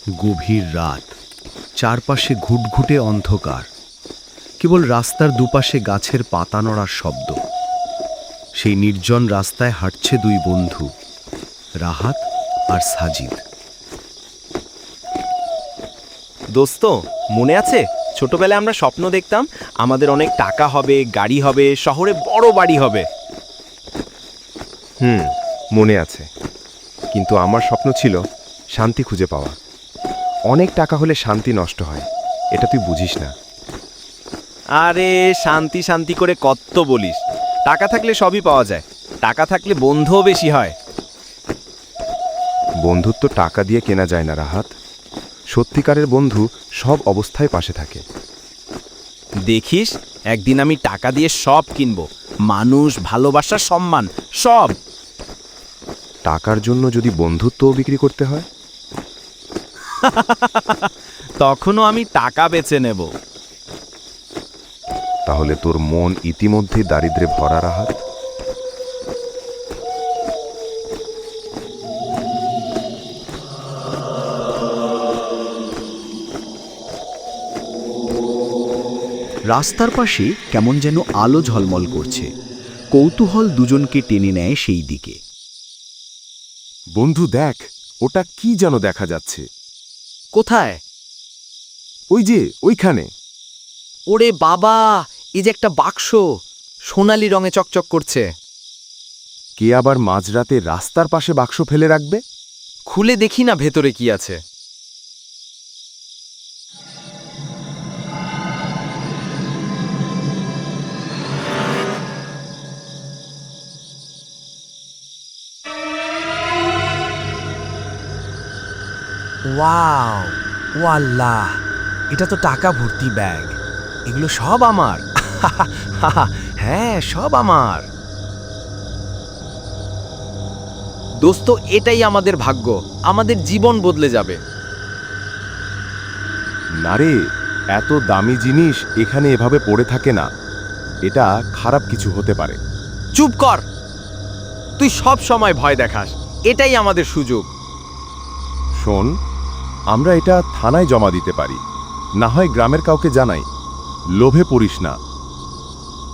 গভীর রাত, চারপাশে ঘুটঘুটে অন্ধকার, কেবল রাস্তার দুপাশে গাছের পাতা নড়ার শব্দ। সেই নির্জন রাস্তায় হাঁটছে দুই বন্ধু, রাহাত আর সাজিদ। দোস্ত, মনে আছে ছোটবেলায় আমরা স্বপ্ন দেখতাম আমাদের অনেক টাকা হবে, গাড়ি হবে, শহরে বড় বাড়ি হবে। মনে আছে, কিন্তু আমার স্বপ্ন ছিল শান্তি খুঁজে পাওয়া। অনেক টাকা হলে শান্তি নষ্ট হয়, এটা তুই বুঝিস না। আরে শান্তি শান্তি করে কত বলিস, টাকা থাকলে সবই পাওয়া যায়, টাকা থাকলে বন্ধুও বেশি হয়। বন্ধুত্ব টাকা দিয়ে কেনা যায় না রাহাত। সত্যিকারের বন্ধু সব অবস্থায় পাশে থাকে। দেখিস, একদিন আমি টাকা দিয়ে সব কিনবো, মানুষ, ভালোবাসা, সম্মান, সব। টাকার জন্য যদি বন্ধুত্বও বিক্রি করতে হয়, তখনও আমি টাকা বেছে নেব। তাহলে তোর মন ইতিমধ্যেই দারিদ্র্যে ভরা রাহাত। রাস্তার পাশে কেমন যেন আলো ঝলমল করছে। কৌতূহল দুজনকে টেনে নেয় সেই দিকে। বন্ধু দেখ, ওটা কি যেন দেখা যাচ্ছে। কোথায়? ওই যে ওইখানে। ওরে বাবা, এই যে একটা বাক্স, সোনালী রঙে চকচক করছে। কে আবার মাঝরাতে রাস্তার পাশে বাক্স ফেলে রাখবে? খুলে দেখি না ভেতরে কি আছে। ওয়াও, ওয়াল্লাহ, এটা তো টাকা ভর্তি ব্যাগ। এগুলো সব আমার। হ্যাঁ, সব আমার। দোস্ত, এটাই আমাদের ভাগ্য, আমাদের জীবন বদলে যাবে। না রে, এত দামি জিনিস এখানে এভাবে পড়ে থাকে না। এটা খারাপ কিছু হতে পারে। চুপ কর, তুই সব সময় ভয় দেখাস। এটাই আমাদের সুযোগ। শোন, আমরা এটা থানায় জমা দিতে পারি, না হয় গ্রামের কাউকে জানাই। লোভে পড়িস না।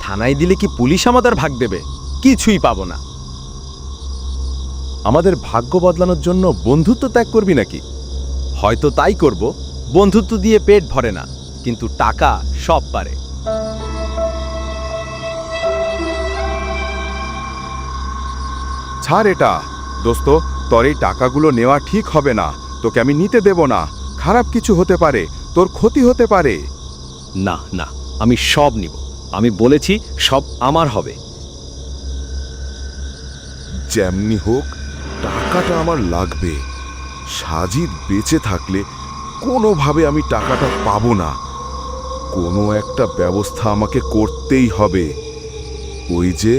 থানায় দিলে কি পুলিশ আমাদের ভাগ দেবে? কিছুই পাবো না। আমাদের ভাগ্য বদলানোর জন্য বন্ধুত্ব ত্যাগ করবি নাকি? হয়তো তাই করব। বন্ধুত্ব দিয়ে পেট ভরে না, কিন্তু টাকা সব পারে। ছাড় এটা দোস্ত, তোর এই টাকাগুলো নেওয়া ঠিক হবে না। তোকে আমি নিতে দেব না। খারাপ কিছু হতে পারে, তোর ক্ষতি হতে পারে। না না, আমি সব নিব। আমি বলেছি সব আমার হবে। যেমনি হোক টাকাটা আমার লাগবে। সাজিদ বেঁচে থাকলে কোনোভাবে আমি টাকাটা পাবো না। কোনো একটা ব্যবস্থা আমাকে করতেই হবে। ওই যে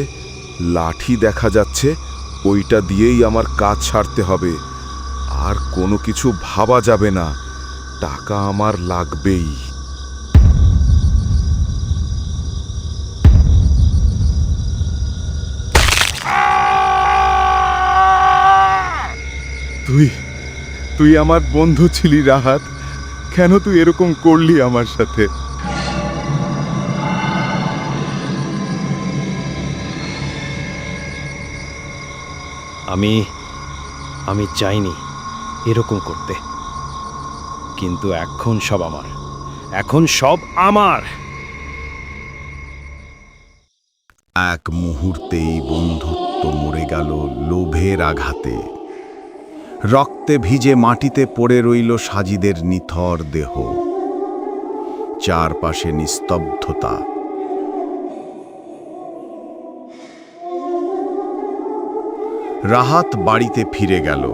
লাঠি দেখা যাচ্ছে, ওইটা দিয়েই আমার কাজ ছাড়তে হবে। আর কোনো কিছু ভাবা যাবে না, টাকা আমার লাগবেই। তুই আমার বন্ধু ছিলি রাহাত। কেন তুই এরকম করলি আমার সাথে? আমি চাইনি এরকম করতে, কিন্তু এখন সব আমার। এখন সব আমার। এক মুহূর্তেই বন্ধুত্ব মরে গেল লোভের আঘাতে। রক্তে ভিজে মাটিতে পড়ে রইল সাজিদের নিথর দেহ। চারপাশে নিস্তব্ধতা। রাহাত বাড়িতে ফিরে গেল।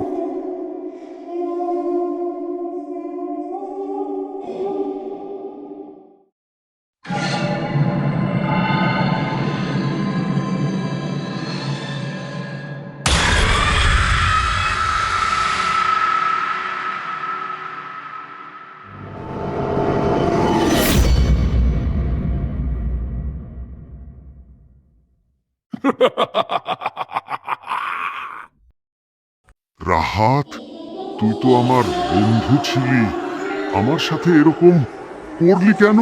রাহাত, তুই তো আমার বন্ধু ছিলি, আমার সাথে এরকম করলি কেন?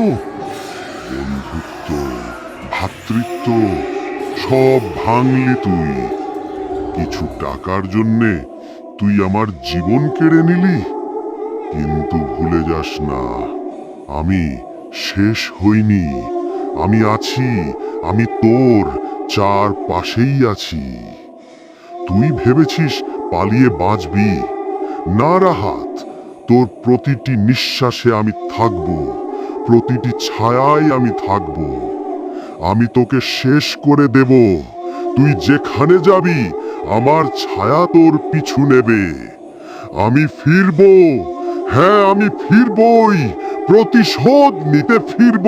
বন্ধুত্ব, ভ্রাতৃত্ব সব ভাঙলি তুই। কিছু টাকার জন্যে তুই আমার জীবন কেড়ে নিলি। কিন্তু ভুলে যাস না, আমি শেষ হইনি। আমি আছি, আমি তোর চারপাশেই আছি। তুই ভেবেছিস পালিয়ে বাঁচবি? না রাহাত, তোর প্রতিটি নিঃশ্বাসে আমি থাকব, প্রতিটি ছায়ায় আমি থাকব। আমি তোকে শেষ করে দেব। তুই যেখানে যাবি আমার ছায়া তোর পিছু নেবে। আমি ফিরব, হ্যাঁ আমি ফিরবই, প্রতিশোধ নিতে ফিরব।